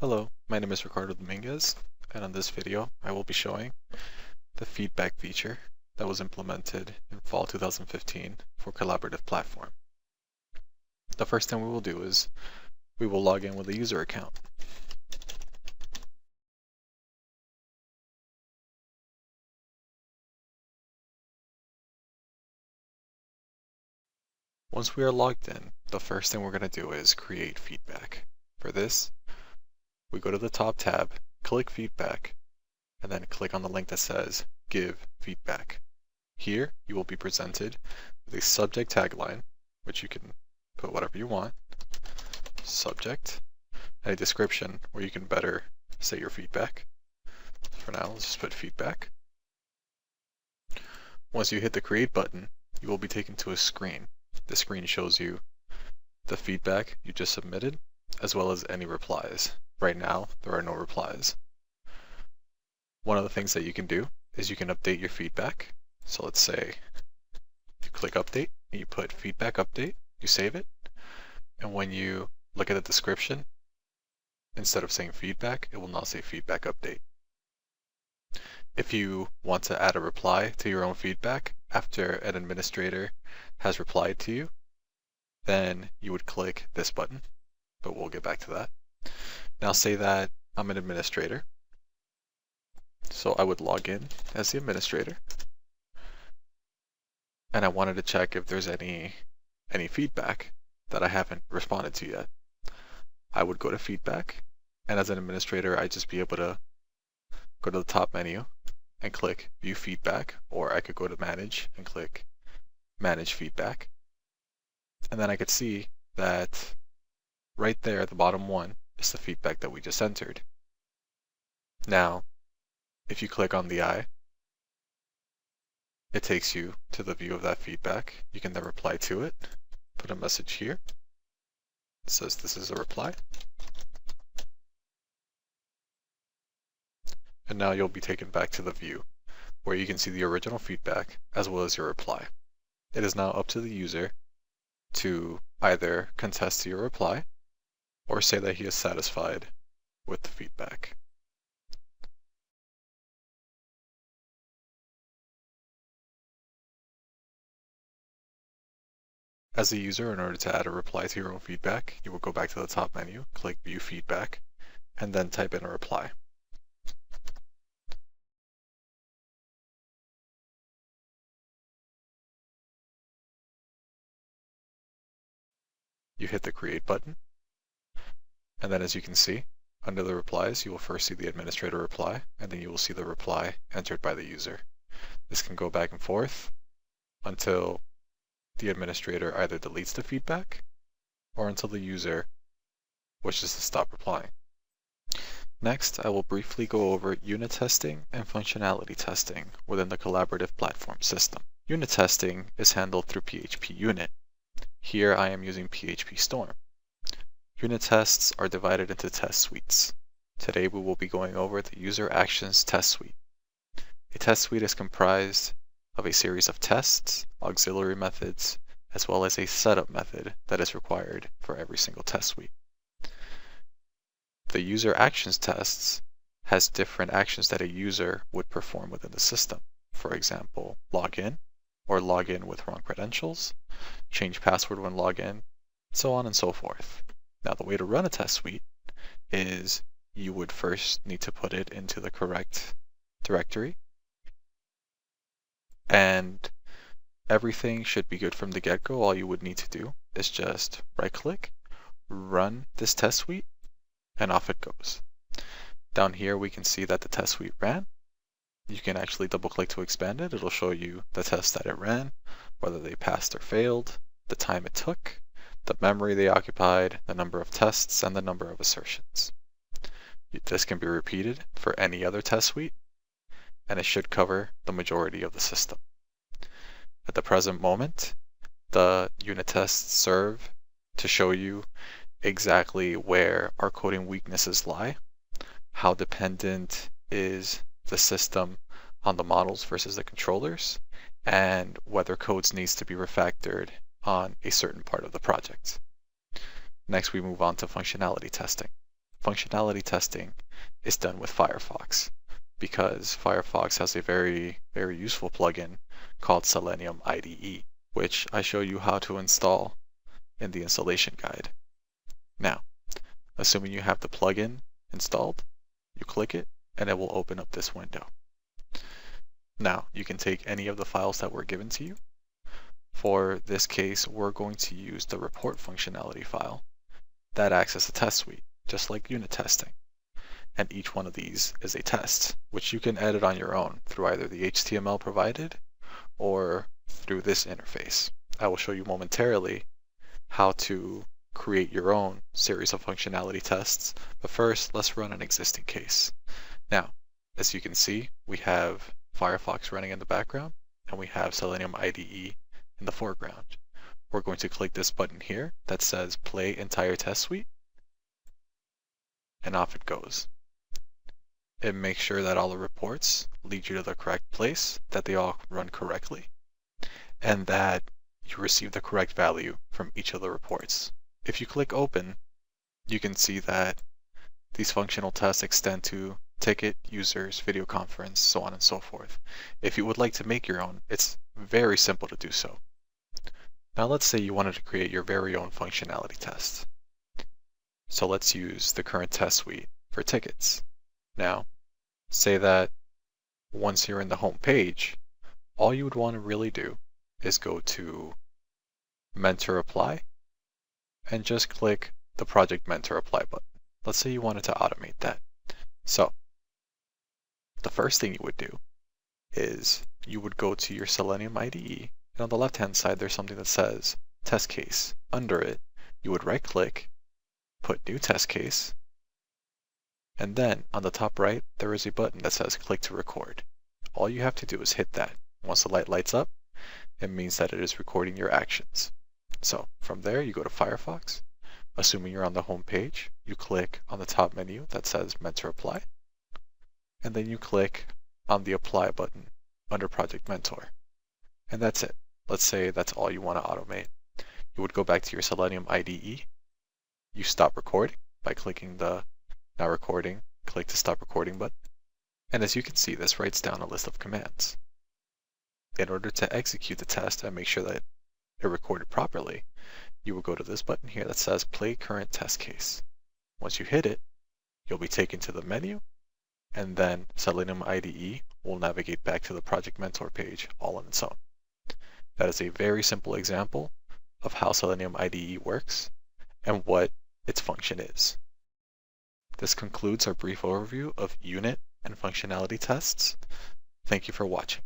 Hello, my name is Ricardo Dominguez, and on this video I will be showing the feedback feature that was implemented in fall 2015 for Collaborative Platform. The first thing we will do is we will log in with a user account. Once we are logged in, the first thing we're going to do is create feedback. For this, we go to the top tab, click feedback, and then click on the link that says give feedback. Here you will be presented with a subject tagline, which you can put whatever you want, subject, and a description where you can better say your feedback. For now, let's just put feedback. Once you hit the create button, you will be taken to a screen. The screen shows you the feedback you just submitted, as well as any replies. Right now, there are no replies. One of the things that you can do is you can update your feedback. So let's say you click update and you put feedback update, you save it, and when you look at the description, instead of saying feedback, it will now say feedback update. If you want to add a reply to your own feedback after an administrator has replied to you, then you would click this button, but we'll get back to that. Now say that I'm an administrator, so I would log in as the administrator, and I wanted to check if there's any feedback that I haven't responded to yet. I would go to feedback, and as an administrator, I'd just be able to go to the top menu and click view feedback, or I could go to manage and click manage feedback. And then I could see that right there at the bottom one is the feedback that we just entered. Now, if you click on the eye, it takes you to the view of that feedback. You can then reply to it, put a message here. It says this is a reply. And now you'll be taken back to the view where you can see the original feedback as well as your reply. It is now up to the user to either contest to your reply or say that he is satisfied with the feedback. As a user, in order to add a reply to your own feedback, you will go back to the top menu, click view feedback, and then type in a reply. You hit the create button, and then as you can see, under the replies, you will first see the administrator reply, and then you will see the reply entered by the user. This can go back and forth until the administrator either deletes the feedback or until the user wishes to stop replying. Next, I will briefly go over unit testing and functionality testing within the Collaborative Platform system. Unit testing is handled through PHP Unit. Here I am using PHP Storm. Unit tests are divided into test suites. Today we will be going over the User Actions Test Suite. A test suite is comprised of a series of tests, auxiliary methods, as well as a setup method that is required for every single test suite. The user actions tests has different actions that a user would perform within the system. For example, log in or log in with wrong credentials, change password when log in, so on and so forth. Now the way to run a test suite is you would first need to put it into the correct directory, and everything should be good from the get-go. All you would need to do is just right-click, run this test suite, and off it goes. Down here we can see that the test suite ran. You can actually double-click to expand it. It'll show you the tests that it ran, whether they passed or failed, the time it took, the memory they occupied, the number of tests, and the number of assertions. This can be repeated for any other test suite, and it should cover the majority of the system. At the present moment, the unit tests serve to show you exactly where our coding weaknesses lie, how dependent is the system on the models versus the controllers, and whether codes needs to be refactored on a certain part of the project. Next, we move on to functionality testing. functionality testing is done with Firefox, because Firefox has a very useful plugin called Selenium IDE, which I show you how to install in the installation guide. Now, assuming you have the plugin installed, you click it and it will open up this window. Now, you can take any of the files that were given to you. For this case, we're going to use the report functionality file that acts as a test suite, just like unit testing. And each one of these is a test, which you can edit on your own through either the HTML provided or through this interface. I will show you momentarily how to create your own series of functionality tests, but first let's run an existing case. Now, as you can see, we have Firefox running in the background and we have Selenium IDE in the foreground. We're going to click this button here that says play entire test suite, and off it goes. It makes sure that all the reports lead you to the correct place, that they all run correctly, and that you receive the correct value from each of the reports. If you click open, you can see that these functional tests extend to ticket, users, video conference, so on and so forth. If you would like to make your own, it's very simple to do so. Now let's say you wanted to create your very own functionality test. So let's use the current test suite for tickets. Now, say that once you're in the home page, all you would want to really do is go to Mentor Apply and just click the Project Mentor Apply button. Let's say you wanted to automate that. So, the first thing you would do is you would go to your Selenium IDE, and on the left-hand side there's something that says Test Case. Under it, you would right-click, put New Test Case, and then on the top right, there is a button that says Click to Record. All you have to do is hit that. Once the light lights up, it means that it is recording your actions. So from there, you go to Firefox. Assuming you're on the home page, you click on the top menu that says Mentor Apply, and then you click on the Apply button under Project Mentor. And that's it. Let's say that's all you want to automate. You would go back to your Selenium IDE. You stop recording by clicking the Now Recording, click to Stop Recording button. And as you can see, this writes down a list of commands. In order to execute the test and make sure that it recorded properly, you will go to this button here that says Play Current Test Case. Once you hit it, you'll be taken to the menu, and then Selenium IDE will navigate back to the Project Mentor page all on its own. That is a very simple example of how Selenium IDE works and what its function is. This concludes our brief overview of unit and functionality tests. Thank you for watching.